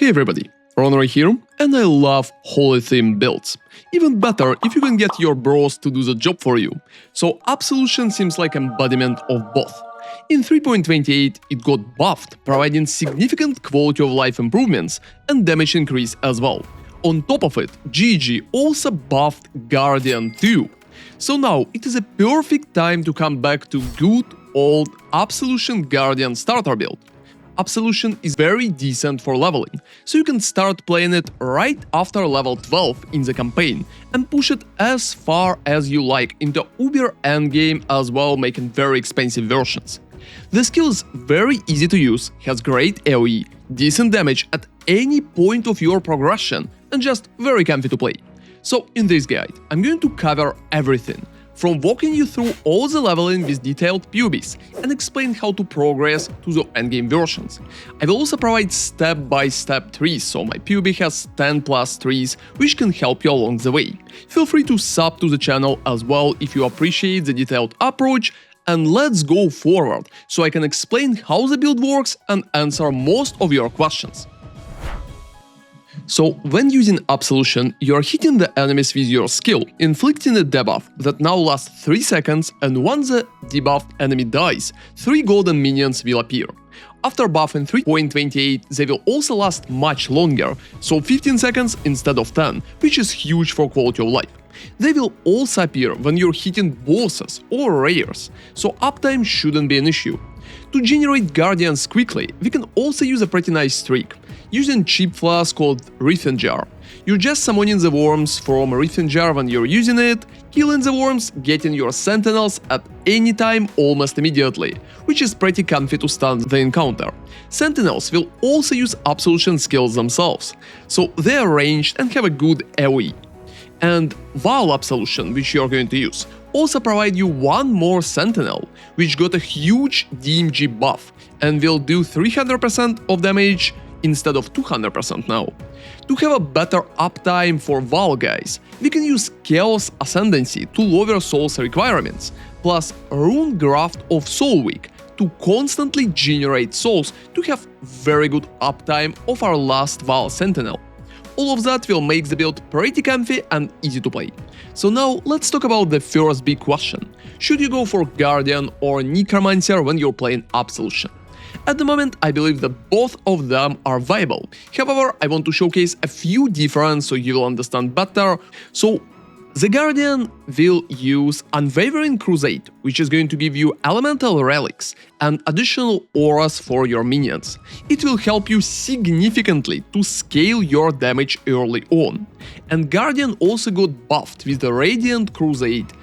Hey everybody, ronarray here, and I love holy theme builds. Even better if you can get your bros to do the job for you. So Absolution seems like embodiment of both. In 3.28 it got buffed, providing significant quality of life improvements and damage increase as well. On top of it, GG also buffed Guardian too. So now it is a perfect time to come back to good old Absolution Guardian starter build. Absolution is very decent for leveling, so you can start playing it right after level 12 in the campaign and push it as far as you like into Uber Endgame as well, making very expensive versions. The skill is very easy to use, has great AoE, decent damage at any point of your progression, and just very comfy to play. So in this guide, I'm going to cover everything, from walking you through all the leveling with detailed PoBs and explain how to progress to the endgame versions. I will also provide step-by-step trees, so my PoB has 10 plus trees, which can help you along the way. Feel free to sub to the channel as well if you appreciate the detailed approach, and let's go forward, so I can explain how the build works and answer most of your questions. So, when using Absolution, you are hitting the enemies with your skill, inflicting a debuff that now lasts 3 seconds, and once the debuffed enemy dies, 3 golden minions will appear. After buff in 3.28, they will also last much longer, so 15 seconds instead of 10, which is huge for quality of life. They will also appear when you're hitting bosses or rares, so uptime shouldn't be an issue. To generate guardians quickly, we can also use a pretty nice trick, using cheap flask called Wreathen Jar. You're just summoning the worms from a Wreathen Jar when you're using it, killing the worms, getting your sentinels at any time almost immediately, which is pretty comfy to stun the encounter. Sentinels will also use Absolution skills themselves, so they are ranged and have a good AoE. And Vaal Absolution, which you're going to use, also provide you one more sentinel, which got a huge DMG buff and will do 300% of damage instead of 200% now. To have a better uptime for Vaal guys, we can use Chaos Ascendancy to lower souls requirements, plus Rune Graft of Soul Week to constantly generate souls to have very good uptime of our last Vaal Sentinel. All of that will make the build pretty comfy and easy to play. So now let's talk about the first big question. Should you go for Guardian or Necromancer when you're playing Absolution? At the moment, I believe that both of them are viable. However, I want to showcase a few differences so you will understand better. So, the Guardian will use Unwavering Crusade, which is going to give you elemental relics and additional auras for your minions. It will help you significantly to scale your damage early on. And Guardian also got buffed with the Radiant Crusade,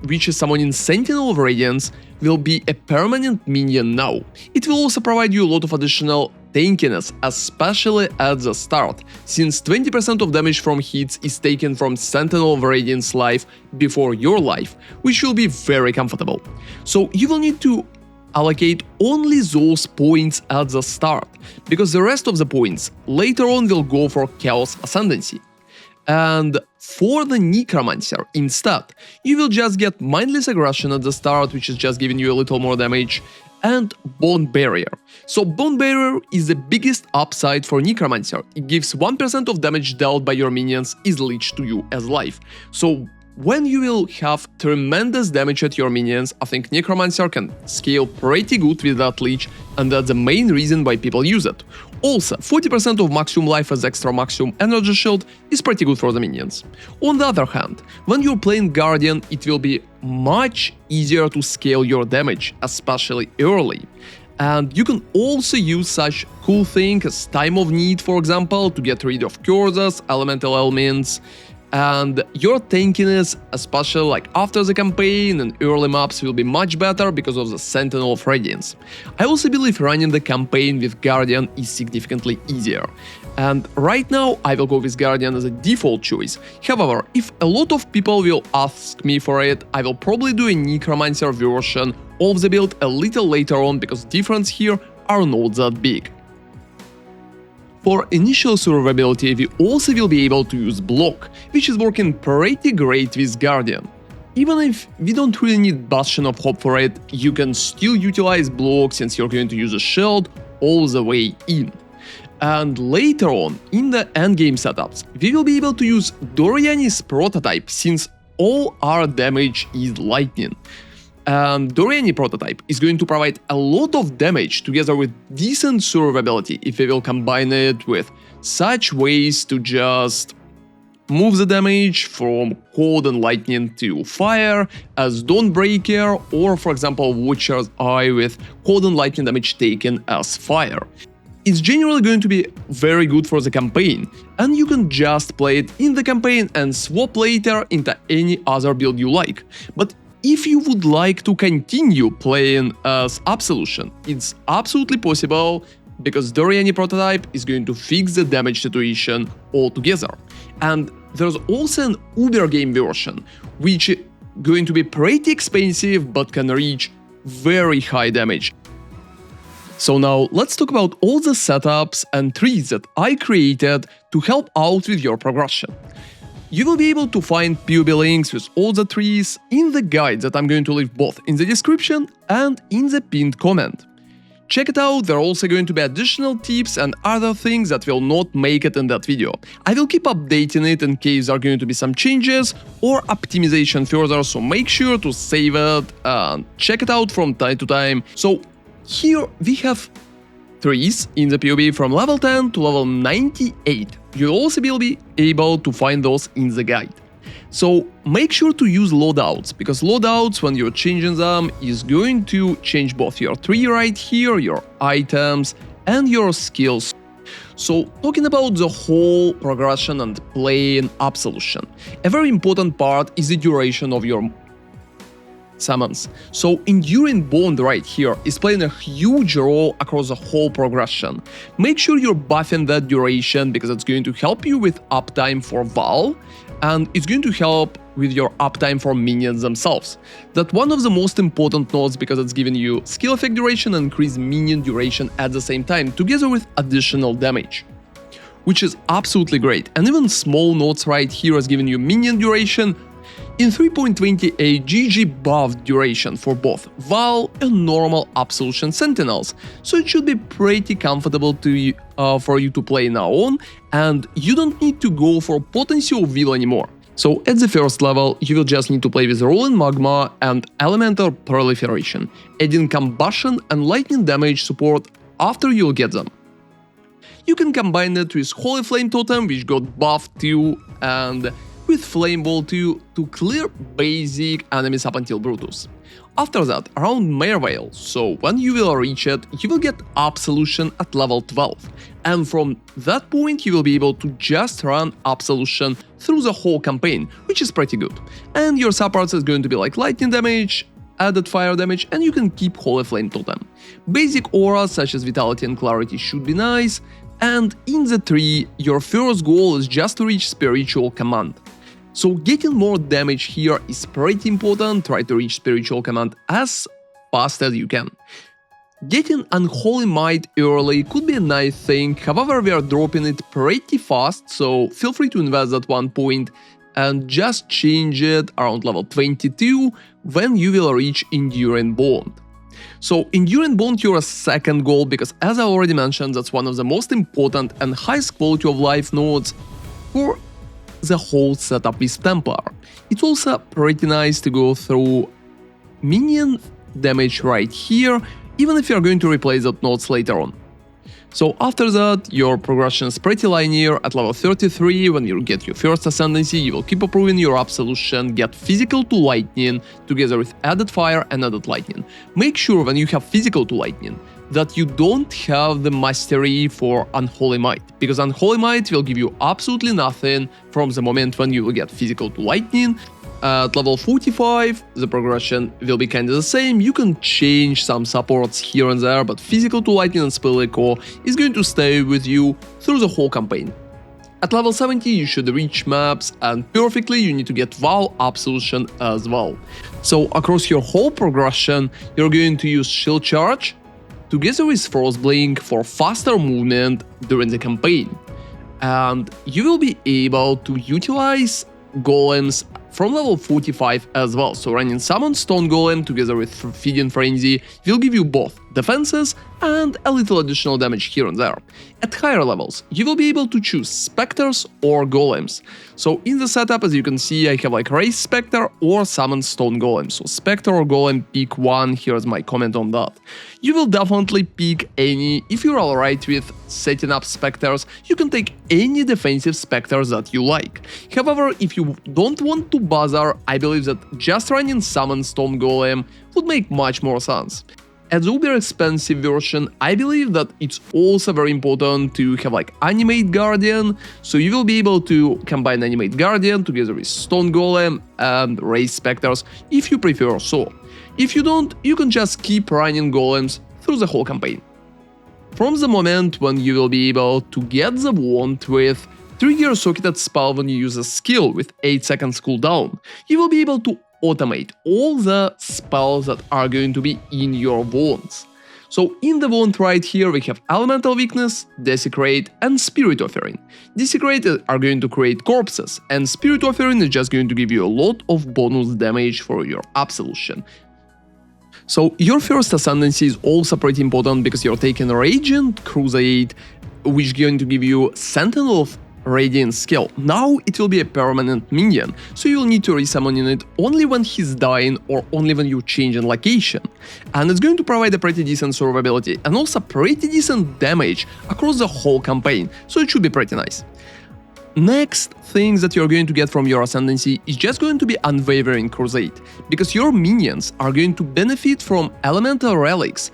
which is summoning Sentinel of Radiance, will be a permanent minion now. It will also provide you a lot of additional tankiness, especially at the start, since 20% of damage from hits is taken from Sentinel of Radiance life before your life, which will be very comfortable. So you will need to allocate only those points at the start, because the rest of the points later on will go for Chaos Ascendancy. And for the Necromancer, instead, you will just get Mindless Aggression at the start, which is just giving you a little more damage, and Bone Barrier. So Bone Barrier is the biggest upside for Necromancer. It gives 1% of damage dealt by your minions is leached to you as life. So when you will have tremendous damage at your minions, I think Necromancer can scale pretty good with that leech, and that's the main reason why people use it. Also, 40% of maximum life as extra maximum energy shield is pretty good for the minions. On the other hand, when you're playing Guardian, it will be much easier to scale your damage, especially early. And you can also use such cool things as Time of Need, for example, to get rid of curses, elemental elements, and your tankiness, especially like after the campaign and early maps, will be much better because of the Sentinel of Radiance. I also believe running the campaign with Guardian is significantly easier. And right now I will go with Guardian as a default choice. However, if a lot of people will ask me for it, I will probably do a Necromancer version of the build a little later on, because difference here are not that big. For initial survivability, we also will be able to use Block, which is working pretty great with Guardian. Even if we don't really need Bastion of Hope for it, you can still utilize Block since you're going to use a shield all the way in. And later on, in the endgame setups, we will be able to use Doryani's prototype since all our damage is lightning. And Doryani prototype is going to provide a lot of damage together with decent survivability if we will combine it with such ways to just move the damage from cold and lightning to fire as Dawnbreaker, or for example Watcher's Eye with cold and lightning damage taken as fire. It's generally going to be very good for the campaign, and you can just play it in the campaign and swap later into any other build you like. But if you would like to continue playing as Absolution, it's absolutely possible, because Doryani prototype is going to fix the damage situation altogether. And there's also an Uber game version, which is going to be pretty expensive but can reach very high damage. So now let's talk about all the setups and trees that I created to help out with your progression. You will be able to find PoB links with all the trees in the guide that I'm going to leave both in the description and in the pinned comment. Check it out, there are also going to be additional tips and other things that will not make it in that video. I will keep updating it in case there are going to be some changes or optimization further, so make sure to save it and check it out from time to time. So here we have trees in the PoB from level 10 to level 98. You'll also be able to find those in the guide. So make sure to use loadouts, because loadouts, when you're changing them, is going to change both your tree right here, your items, and your skills. So talking about the whole progression and playing Absolution, a very important part is the duration of your summons. So Enduring Bond right here is playing a huge role across the whole progression. Make sure you're buffing that duration, because it's going to help you with uptime for Vaal, and it's going to help with your uptime for minions themselves. That's one of the most important nodes, because it's giving you skill effect duration and increased minion duration at the same time, together with additional damage, which is absolutely great. And even small nodes right here is giving you minion duration. In 3.28, GG buffed duration for both Vaal and normal Absolution Sentinels, so it should be pretty comfortable for you to play now on, and you don't need to go for potency or Vaal anymore. So at the first level, you will just need to play with Rolling Magma and Elemental Proliferation, adding combustion and lightning damage support after you'll get them. You can combine it with Holy Flame Totem, which got buffed too, and with Flame Ball 2 to clear basic enemies up until Brutus. After that, around Merveil, so when you will reach it, you will get Absolution at level 12, and from that point you will be able to just run Absolution through the whole campaign, which is pretty good. And your supports is going to be like lightning damage, added fire damage, and you can keep Holy Flame Totem. Basic auras such as Vitality and Clarity should be nice, and in the tree, your first goal is just to reach Spiritual Command. So getting more damage here is pretty important. Try to reach Spiritual Command as fast as you can. Getting Unholy Might early could be a nice thing, however we are dropping it pretty fast, so feel free to invest at one point and just change it around level 22 when you will reach Enduring Bond. So Enduring Bond, your second goal, because as I already mentioned, that's one of the most important and highest quality of life nodes for the whole setup with Templar. It's also pretty nice to go through minion damage right here, even if you're going to replace that nodes later on. So after that, your progression is pretty linear. At level 33, when you get your first Ascendancy, you will keep improving your Absolution, get Physical to Lightning, together with added Fire and added Lightning. Make sure when you have Physical to Lightning that you don't have the Mastery for Unholy Might, because Unholy Might will give you absolutely nothing from the moment when you will get Physical to Lightning. At level 45, the progression will be kinda the same. You can change some supports here and there, but Physical to Lightning and Spell Echo is going to stay with you through the whole campaign. At level 70, you should reach maps, and perfectly you need to get Vaal Absolution as well. So across your whole progression, you're going to use Shield Charge, together with Frostblink for faster movement during the campaign. And you will be able to utilize Golems from level 45 as well, so running Summon Stone Golem together with Feeding Frenzy will give you both defenses, and a little additional damage here and there. At higher levels, you will be able to choose Spectres or Golems. So in the setup, as you can see, I have like Raise Spectre or Summon Stone Golem. So Spectre or Golem, pick one, here's my comment on that. You will definitely pick any. If you're alright with setting up Spectres, you can take any defensive Spectres that you like. However, if you don't want to bother, I believe that just running Summon Stone Golem would make much more sense. As the uber expensive version, I believe that it's also very important to have like Animate Guardian, so you will be able to combine Animate Guardian together with Stone Golem and Raise Spectres if you prefer so. If you don't, you can just keep running Golems through the whole campaign. From the moment when you will be able to get the wand with trigger socketed spell when you use a skill with 8 seconds cooldown, you will be able to automate all the spells that are going to be in your wands. So in the wand right here we have Elemental Weakness, Desecrate and Spirit Offering. Desecrate are going to create corpses, and Spirit Offering is just going to give you a lot of bonus damage for your Absolution. So your first Ascendancy is also pretty important because you're taking Radiant Crusade, which is going to give you Sentinel of Radiant skill. Now it will be a permanent minion, so you'll need to resummon it only when he's dying or only when you change in location. And it's going to provide a pretty decent survivability and also pretty decent damage across the whole campaign, so it should be pretty nice. Next things that you're going to get from your Ascendancy is just going to be Unwavering Crusade, because your minions are going to benefit from Elemental Relics.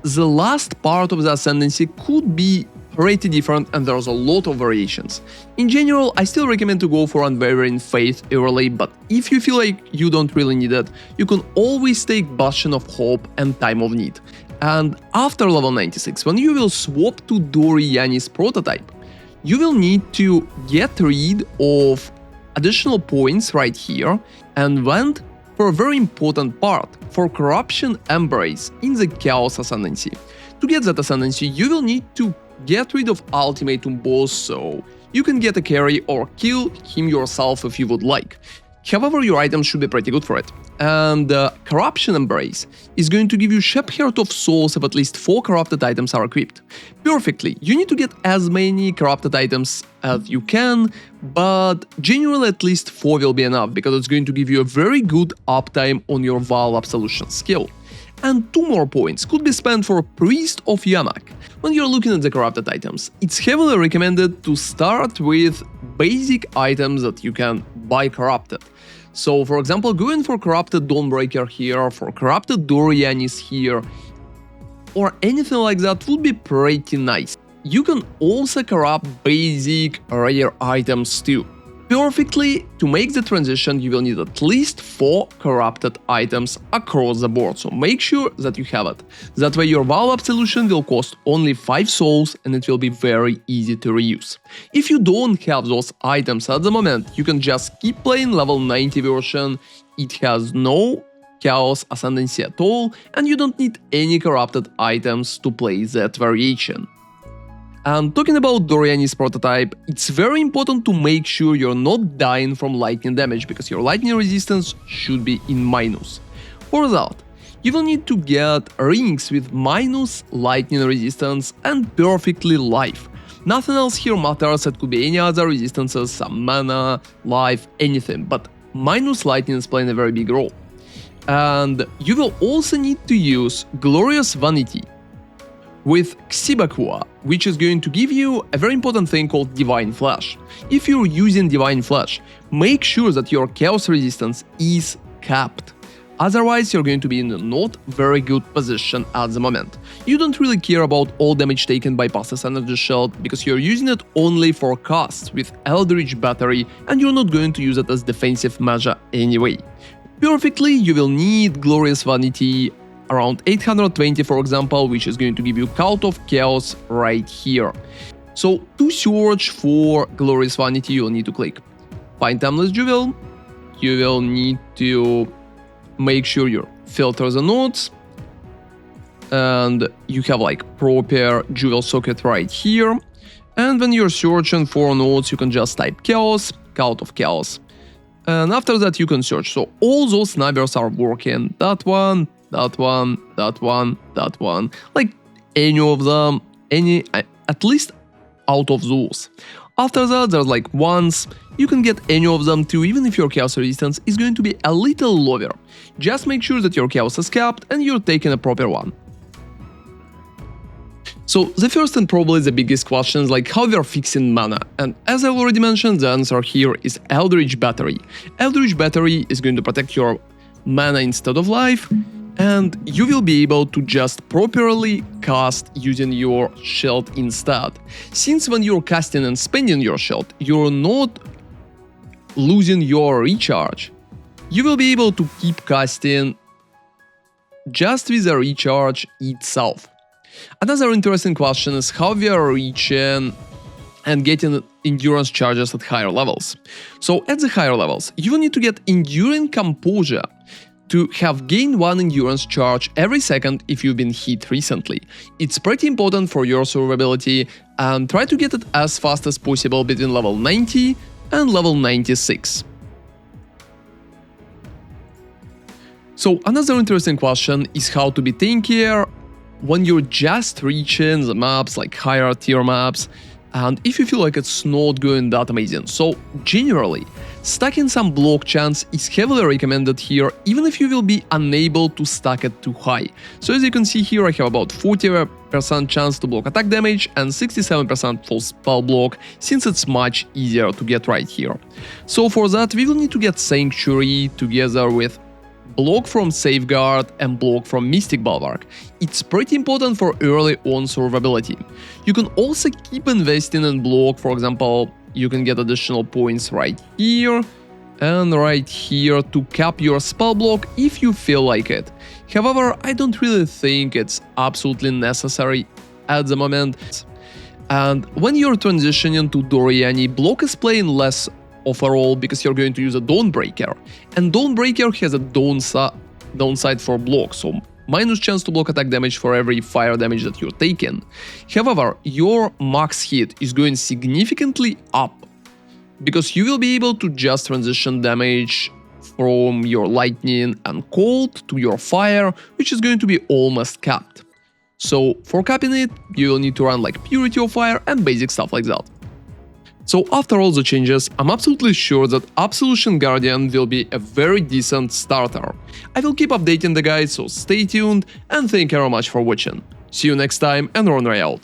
The last part of the Ascendancy could be pretty different and there's a lot of variations. In general, I still recommend to go for Unwavering Faith early, but if you feel like you don't really need it, you can always take Bastion of Hope and Time of Need. And after level 96, when you will swap to Doryani's prototype, you will need to get rid of additional points right here and went for a very important part, for Corruption Embrace in the Chaos Ascendancy. To get that Ascendancy, you will need to get rid of Ultimatum Boss, so you can get a carry or kill him yourself if you would like. However, your items should be pretty good for it. And Corruption Embrace is going to give you Shepherd of Souls if at least 4 corrupted items are equipped. Perfectly, you need to get as many corrupted items as you can, but generally at least 4 will be enough, because it's going to give you a very good uptime on your Vaal Absolution skill. And 2 more points could be spent for Priest of Yamak. When you're looking at the corrupted items, it's heavily recommended to start with basic items that you can buy corrupted. So for example, going for Corrupted Dawnbreaker here, for Corrupted Doryani here, or anything like that would be pretty nice. You can also corrupt basic rare items too. Perfectly, to make the transition you will need at least 4 corrupted items across the board, so make sure that you have it. That way your Vaal Absolution will cost only 5 souls and it will be very easy to reuse. If you don't have those items at the moment, you can just keep playing level 90 version. It has no Chaos Ascendancy at all, and you don't need any corrupted items to play that variation. And talking about Doryani's prototype, it's very important to make sure you're not dying from lightning damage, because your lightning resistance should be in minus. For that, you will need to get rings with minus lightning resistance and perfectly life. Nothing else here matters, it could be any other resistances, some mana, life, anything, but minus lightning is playing a very big role. And you will also need to use Glorious Vanity with Xibakua, which is going to give you a very important thing called Divine Flash. If you're using Divine Flash, make sure that your Chaos resistance is capped. Otherwise, you're going to be in a not very good position at the moment. You don't really care about all damage taken by Passes Energy Shield, because you're using it only for casts with Eldritch Battery, and you're not going to use it as defensive measure anyway. Perfectly, you will need Glorious Vanity around 820 for example, which is going to give you Cult of Chaos right here. So to search for Glorious Vanity, you'll need to click Find Timeless Jewel, you will need to make sure you filter the nodes, and you have like proper jewel socket right here, and when you're searching for nodes you can just type Chaos, Cult of Chaos, and after that you can search. So all those numbers are working, that one, that one, that one, that one. Like any of them, at least out of those. After that, there's like ones. You can get any of them too, even if your chaos resistance is going to be a little lower. Just make sure that your chaos is capped and you're taking a proper one. So the first and probably the biggest question is like how we are fixing mana, and as I already mentioned, the answer here is Eldritch Battery. Eldritch Battery is going to protect your mana instead of life, and you will be able to just properly cast using your shield instead. Since when you're casting and spending your shield, you're not losing your recharge. You will be able to keep casting just with the recharge itself. Another interesting question is how we are reaching and getting endurance charges at higher levels. So at the higher levels, you will need to get Enduring Composure to have gained 1 endurance charge every second if you've been hit recently. It's pretty important for your survivability, and try to get it as fast as possible between level 90 and level 96. So another interesting question is how to be tankier when you're just reaching the maps, like higher tier maps, and if you feel like it's not going that amazing. So generally, stacking some block chance is heavily recommended here, even if you will be unable to stack it too high. So as you can see here, I have about 40% chance to block attack damage and 67% for spell block, since it's much easier to get right here. So for that, we will need to get Sanctuary together with block from Safeguard and block from Mystic Bulwark. It's pretty important for early on survivability. You can also keep investing in block. For example, you can get additional points right here and right here to cap your spell block if you feel like it. However, I don't really think it's absolutely necessary at the moment. And when you're transitioning to Doryani, block is playing less overall because you're going to use a Dawnbreaker, and Dawnbreaker has a downside for block, so minus chance to block attack damage for every fire damage that you're taking. However, your max hit is going significantly up because you will be able to just transition damage from your lightning and cold to your fire, which is going to be almost capped. So for capping it, you will need to run like Purity of Fire and basic stuff like that. So after all the changes, I'm absolutely sure that Absolution Guardian will be a very decent starter. I will keep updating the guide, so stay tuned, and thank you very much for watching. See you next time, and ronarray out.